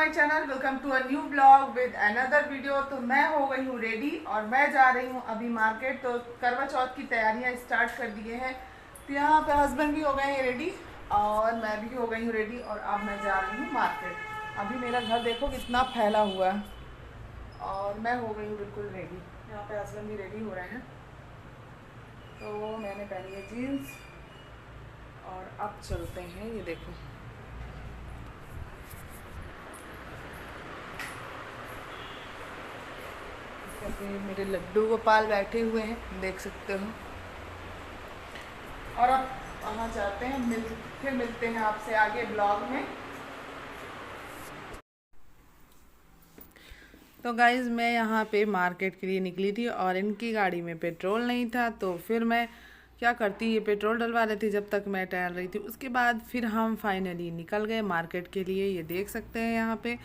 My channel, welcome to a new blog with another video. तो मैं हो गई हूँ रेडी और मैं जा रही हूँ अभी मार्केट। तो करवा चौथ की तैयारियां स्टार्ट कर दिए हैं। तो यहाँ पे हस्बैंड भी हो गए हैं रेडी और मैं भी हो गई हूँ रेडी और अब मैं जा रही हूँ मार्केट। अभी मेरा घर देखो कितना फैला हुआ है और मैं हो गई हूँ बिल्कुल रेडी। यहाँ पे हस्बैंड भी रेडी हो रहे हैं। तो मैंने पहनी है जीन्स और अब चलते हैं। ये देखो मेरे लड्डू गोपाल बैठे हुए हैं, देख सकते हो। और अब वहाँ जाते हैं, फिर मिलते हैं आपसे आगे ब्लॉग में। तो गाइज़ मैं यहाँ पे मार्केट के लिए निकली थी और इनकी गाड़ी में पेट्रोल नहीं था। तो फिर मैं क्या करती, ये पेट्रोल डलवा रही थी जब तक मैं टहल रही थी। उसके बाद फिर हम फाइनली निकल गए मार्केट के लिए। ये देख सकते हैं यहाँ पे।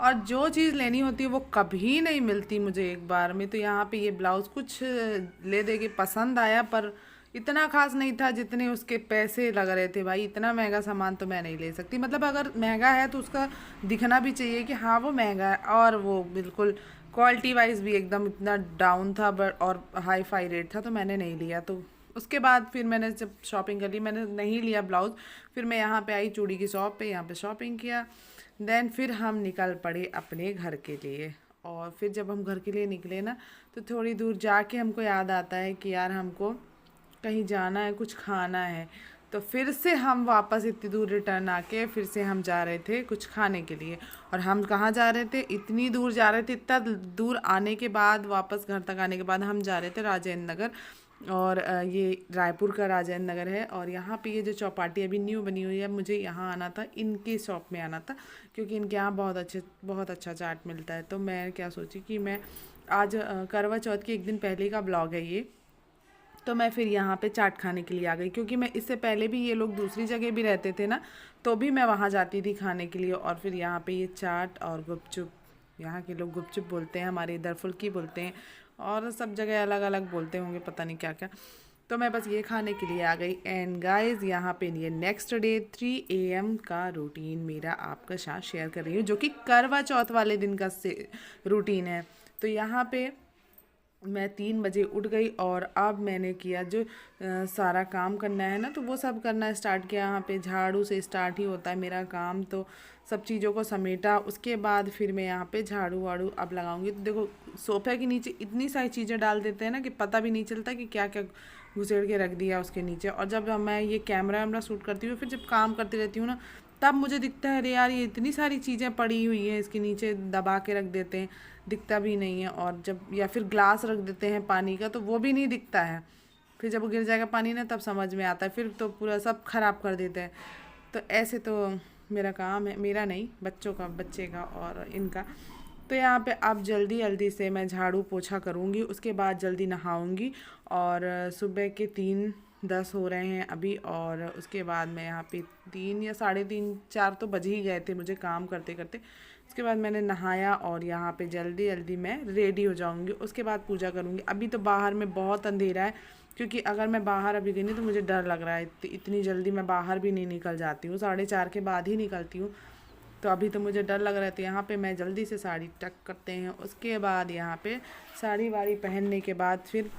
और जो चीज़ लेनी होती है वो कभी नहीं मिलती मुझे एक बार में। तो यहाँ पे ये ब्लाउज़ कुछ ले दे के पसंद आया, पर इतना खास नहीं था जितने उसके पैसे लग रहे थे। भाई इतना महंगा सामान तो मैं नहीं ले सकती। मतलब अगर महंगा है तो उसका दिखना भी चाहिए कि हाँ वो महंगा है, और वो बिल्कुल क्वालिटी वाइज भी एकदम इतना डाउन था और हाई फाई रेट था, तो मैंने नहीं लिया। तो उसके बाद फिर मैंने जब शॉपिंग कर ली, मैंने नहीं लिया ब्लाउज़। फिर मैं यहाँ पे आई चूड़ी की शॉप पे, यहाँ पे शॉपिंग किया। देन फिर हम निकल पड़े अपने घर के लिए। और फिर जब हम घर के लिए निकले ना, तो थोड़ी दूर जाके हमको याद आता है कि यार हमको कहीं जाना है, कुछ खाना है। तो फिर से हम वापस इतनी दूर रिटर्न आके फिर से हम जा रहे थे कुछ खाने के लिए। और हम कहाँ जा रहे थे, इतनी दूर जा रहे थे। इतना दूर आने के बाद, वापस घर तक आने के बाद हम जा रहे थे राजेंद्र नगर। और ये रायपुर का राजेंद्र नगर है। और यहाँ पे ये जो चौपाटी अभी न्यू बनी हुई है, मुझे यहाँ आना था, इनकी शॉप में आना था, क्योंकि इनके यहाँ बहुत अच्छा चाट मिलता है। तो मैं क्या सोची कि मैं आज करवा चौथ के एक दिन पहले का ब्लॉग है ये, तो मैं फिर यहाँ पे चाट खाने के लिए आ गई। क्योंकि मैं इससे पहले भी, ये लोग दूसरी जगह भी रहते थे ना, तो भी मैं वहाँ जाती थी खाने के लिए। और फिर यहाँ पे ये चाट और गुपचुप, यहाँ के लोग गुपचुप बोलते हैं, हमारे इधर फुल्की बोलते हैं, और सब जगह अलग अलग बोलते होंगे, पता नहीं क्या क्या। तो मैं बस ये खाने के लिए आ गई। एंड गाइस यहाँ पे ये नेक्स्ट डे 3 AM का रूटीन मेरा आपका साथ शेयर कर रही हूँ, जो कि करवा चौथ वाले दिन का रूटीन है। तो यहाँ पे मैं 3 बजे उठ गई और अब मैंने किया जो सारा काम करना है ना, तो वो सब करना स्टार्ट किया। यहाँ पे झाड़ू से स्टार्ट ही होता है मेरा काम। तो सब चीज़ों को समेटा, उसके बाद फिर मैं यहाँ पे झाड़ू वाड़ू अब लगाऊंगी। तो देखो सोफे के नीचे इतनी सारी चीज़ें डाल देते हैं ना कि पता भी नहीं चलता कि क्या क्या घुसेड़ के रख दिया उसके नीचे। और जब मैं ये कैमरा वैमरा शूट करती हूँ, फिर जब काम करती रहती हूँ ना, तब मुझे दिखता है अरे यार ये इतनी सारी चीज़ें पड़ी हुई हैं, इसके नीचे दबा के रख देते हैं, दिखता भी नहीं है। और जब या फिर ग्लास रख देते हैं पानी का, तो वो भी नहीं दिखता है। फिर जब वो गिर जाएगा पानी ना, तब समझ में आता है, फिर तो पूरा सब खराब कर देते हैं। तो ऐसे तो मेरा काम है, मेरा नहीं, बच्चों का, बच्चे का और इनका। तो यहाँ पे अब जल्दी जल्दी से मैं झाड़ू पोछा करूँगी, उसके बाद जल्दी नहाऊँगी। और सुबह के 3:10 हो रहे हैं अभी। और उसके बाद मैं यहाँ पे 3 या 3:30 4 तो बज ही गए थे मुझे काम करते करते। उसके बाद मैंने नहाया और यहाँ पे जल्दी जल्दी मैं रेडी हो जाऊँगी। उसके बाद पूजा करूँगी। अभी तो बाहर में बहुत अंधेरा है, क्योंकि अगर मैं बाहर अभी गई नहीं तो मुझे डर लग रहा है। इतनी जल्दी मैं बाहर भी नहीं निकल जाती हूँ, 4:30 के बाद ही निकलती हूँ। तो अभी तो मुझे डर लग रहा है। तो यहाँ पे मैं जल्दी से साड़ी टक करते हैं। उसके बाद यहाँ पे साड़ी वाड़ी पहनने के बाद फिर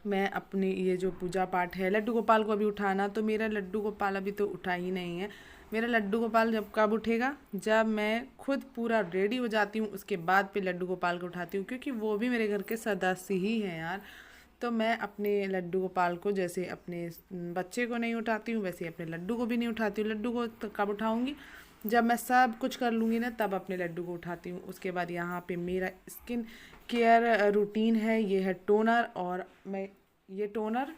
मैं अपनी ये जो पूजा पाठ है, लड्डू गोपाल को अभी उठाना, तो मेरा लड्डू गोपाल अभी तो उठा ही नहीं है। मेरा लड्डू गोपाल जब कब उठेगा, जब मैं खुद पूरा रेडी हो जाती हूँ, उसके बाद पे लड्डू गोपाल को उठाती हूँ, क्योंकि वो भी मेरे घर के सदस्य ही हैं यार। तो मैं अपने लड्डू गोपाल को जैसे अपने बच्चे को नहीं उठाती हूँ, वैसे अपने लड्डू को भी नहीं उठाती हूँ। लड्डू को तो कब उठाऊँगी, जब मैं सब कुछ कर लूँगी ना, तब अपने लड्डू को उठाती हूँ। उसके बाद यहाँ पे मेरा स्किन केयर रूटीन है, ये है टोनर। और मैं ये टोनर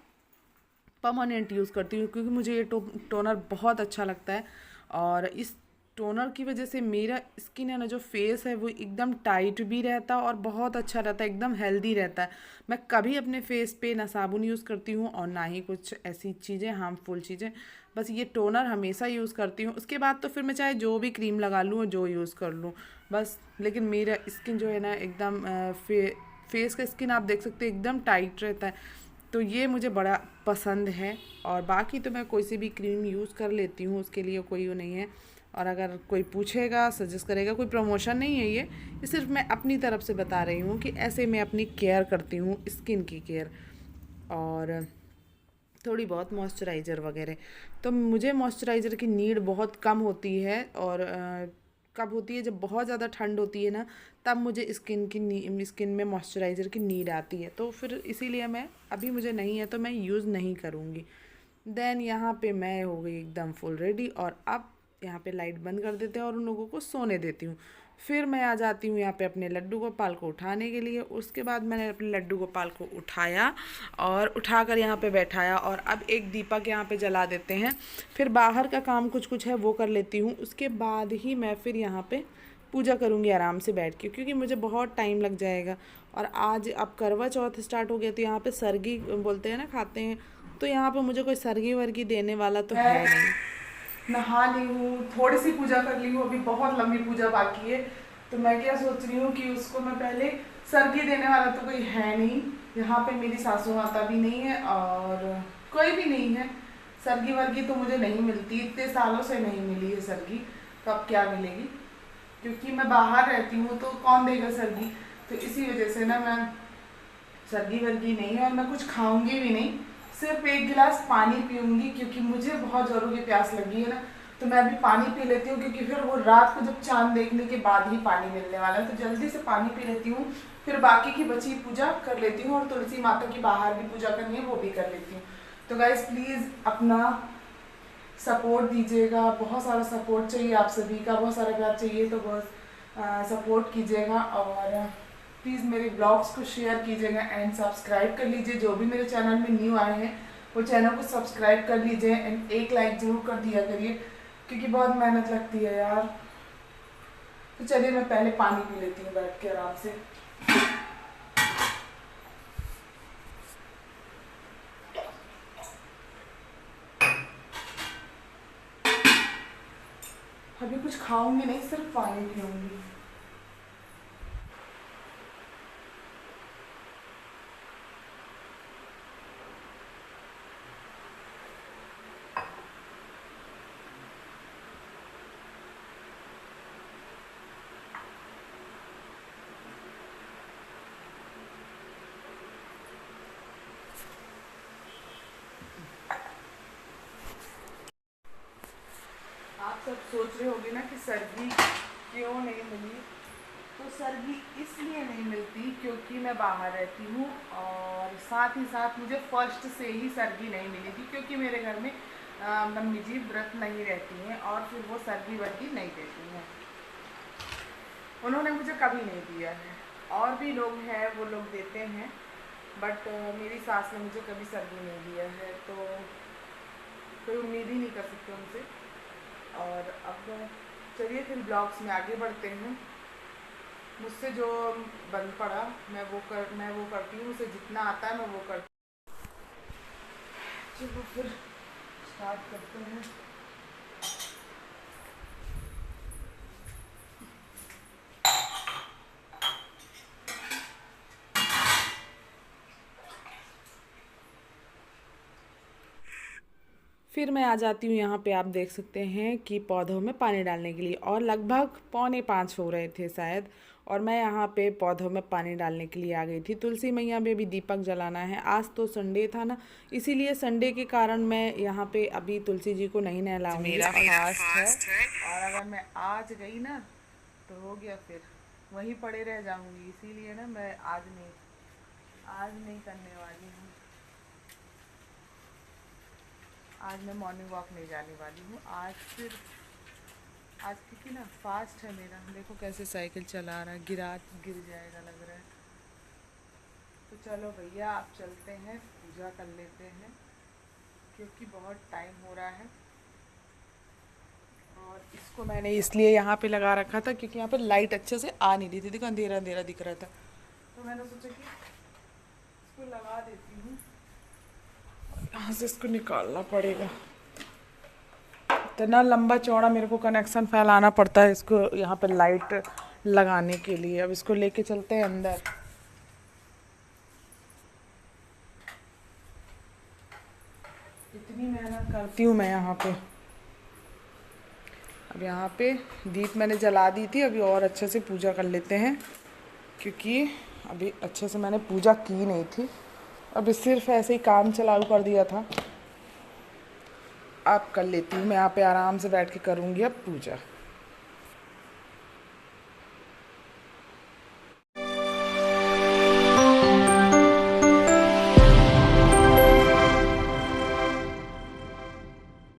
परमानेंट यूज़ करती हूँ, क्योंकि मुझे ये टोनर बहुत अच्छा लगता है। और इस टोनर की वजह से मेरा स्किन है ना, जो फेस है वो एकदम टाइट भी रहता है और बहुत अच्छा रहता है, एकदम हेल्दी रहता है। मैं कभी अपने फेस पे ना साबुन यूज़ करती हूँ और ना ही कुछ ऐसी चीज़ें, हार्मफुल चीज़ें। बस ये टोनर हमेशा यूज़ करती हूँ। उसके बाद तो फिर मैं चाहे जो भी क्रीम लगा लूँ और जो यूज़ कर लूँ बस। लेकिन मेरा स्किन जो है ना, एकदम फेस का स्किन आप देख सकते हैं एकदम टाइट रहता है। तो ये मुझे बड़ा पसंद है। और बाकी तो मैं कोई सी भी क्रीम यूज़ कर लेती हूँ, उसके लिए कोई वो नहीं है। और अगर कोई पूछेगा, सजेस्ट करेगा, कोई प्रमोशन नहीं है ये सिर्फ मैं अपनी तरफ से बता रही हूँ कि ऐसे मैं अपनी केयर करती हूँ, स्किन की केयर और थोड़ी बहुत मॉइस्चराइज़र वगैरह। तो मुझे मॉइस्चराइज़र की नीड बहुत कम होती है और कब होती है, जब बहुत ज़्यादा ठंड होती है ना, तब मुझे स्किन में मॉइस्चराइज़र की नीड आती है। तो फिर इसीलिए मैं अभी मुझे नहीं है तो मैं यूज़ नहीं करूँगी। देन यहाँ पे मैं हो गई एकदम फुल रेडी और अब यहाँ पे लाइट बंद कर देते हैं और उन लोगों को सोने देती हूँ। फिर मैं आ जाती हूँ यहाँ पे अपने लड्डू गोपाल को उठाने के लिए। उसके बाद मैंने अपने लड्डू गोपाल को उठाया और उठाकर यहाँ पे बैठाया और अब एक दीपक यहाँ पे जला देते हैं। फिर बाहर का काम कुछ कुछ है वो कर लेती हूँ। उसके बाद ही मैं फिर यहाँ पे पूजा करूँगी आराम से बैठ के, क्योंकि मुझे बहुत टाइम लग जाएगा। और आज अब करवा चौथ स्टार्ट हो गया तो यहाँ पे सरगी बोलते हैं ना, खाते हैं, तो यहाँ पे मुझे कोई सरगी वर्गी देने वाला तो है नहीं। नहा ली हूँ, थोड़ी सी पूजा कर ली हूँ, अभी बहुत लंबी पूजा बाकी है। तो मैं क्या सोच रही हूँ कि उसको मैं पहले, सरगी देने वाला तो कोई है नहीं यहाँ पे, मेरी सासू माता भी नहीं है और कोई भी नहीं है। सरगी वर्गी तो मुझे नहीं मिलती, इतने सालों से नहीं मिली है सरगी, तो अब क्या मिलेगी, क्योंकि मैं बाहर रहती हूँ तो कौन देगा सरगी। तो इसी वजह से ना मैं सरगी वर्गी नहीं है और मैं कुछ खाऊंगी भी नहीं, सिर्फ एक गिलास पानी पीऊंगी, क्योंकि मुझे बहुत ज़ोरों की प्यास लगी है ना। तो मैं अभी पानी पी लेती हूँ, क्योंकि फिर वो रात को जब चांद देखने के बाद ही पानी मिलने वाला है, तो जल्दी से पानी पी लेती हूँ। फिर बाकी की बची पूजा कर लेती हूँ और तुलसी माता की बाहर भी पूजा करनी है वो भी कर लेती हूँ। तो गाइज प्लीज़ अपना सपोर्ट दीजिएगा, बहुत सारा सपोर्ट चाहिए आप सभी का, बहुत सारा प्यार चाहिए, तो बहुत सपोर्ट कीजिएगा और प्लीज़ मेरे ब्लॉग्स को शेयर कीजिएगा एंड सब्सक्राइब कर लीजिए। जो भी मेरे चैनल में न्यू आए हैं वो चैनल को सब्सक्राइब कर लीजिए एंड एक लाइक ज़रूर कर दिया करिए, क्योंकि बहुत मेहनत लगती है यार। तो चलिए मैं पहले पानी पी लेती हूँ बैठ के आराम से। अभी कुछ खाऊंगी नहीं, सिर्फ पानी पीऊंगी। आप सब सोच रहे होंगे ना कि सरगी क्यों नहीं मिली, तो सरगी इसलिए नहीं मिलती क्योंकि मैं बाहर रहती हूँ और साथ ही साथ मुझे फर्स्ट से ही सरगी नहीं मिली थी, क्योंकि मेरे घर में मम्मी जी व्रत नहीं रहती हैं और फिर वो सरगी वर्गी नहीं देती हैं, उन्होंने मुझे कभी नहीं दिया है। और भी लोग हैं वो लोग देते हैं, बट मेरी सास ने मुझे कभी सरगी नहीं दिया है, तो कोई उम्मीद ही नहीं कर सकते उनसे। और अब चलिए फिर ब्लॉग्स में आगे बढ़ते हैं। मुझसे जो बन पड़ा मैं वो करती हूँ, मुझे जितना आता है मैं वो करती हूँ। चलो फिर स्टार्ट करते हैं। फिर मैं आ जाती हूँ यहाँ पे, आप देख सकते हैं कि पौधों में पानी डालने के लिए, और लगभग 4:45 हो रहे थे शायद, और मैं यहाँ पे पौधों में पानी डालने के लिए आ गई थी। तुलसी मैया में भी दीपक जलाना है, आज तो संडे था ना, इसीलिए संडे के कारण मैं यहाँ पे अभी तुलसी जी को नहीं नहलाऊंगी, मेरा फास्ट है। और अगर मैं आज गई ना तो हो गया, फिर वहीं पड़े रह जाऊंगी, इसीलिए ना मैं आज नहीं करने वाली हूँ। आज मैं मॉर्निंग वॉक नहीं जाने वाली हूँ, आज क्योंकि ना फास्ट है मेरा। देखो कैसे साइकिल चला रहा है, गिर जाएगा लग रहा है। तो चलो भैया आप चलते हैं, पूजा कर लेते हैं, क्योंकि बहुत टाइम हो रहा है। और इसको मैंने इसलिए यहाँ पे लगा रखा था क्योंकि यहाँ पे लाइट अच्छे से आ नहीं रही थी, देखो अंधेरा अंधेरा दिख रहा था, तो मैंने सोचा कि इसको लगा देती हूँ। यहाँ से इसको निकालना पड़ेगा, इतना लंबा चौड़ा मेरे को कनेक्शन फैलाना पड़ता है इसको यहाँ पे लाइट लगाने के लिए। अब इसको लेके चलते हैं अंदर। इतनी मेहनत करती हूँ मैं यहाँ पे, अब यहाँ पे दीप मैंने जला दी थी, अभी और अच्छे से पूजा कर लेते हैं क्योंकि अभी अच्छे से मैंने पूजा की नहीं थी, अभी सिर्फ ऐसे ही काम चालू कर दिया था। अब कर लेती हूँ मैं, यहाँ पे आराम से बैठ के करूँगी अब पूजा।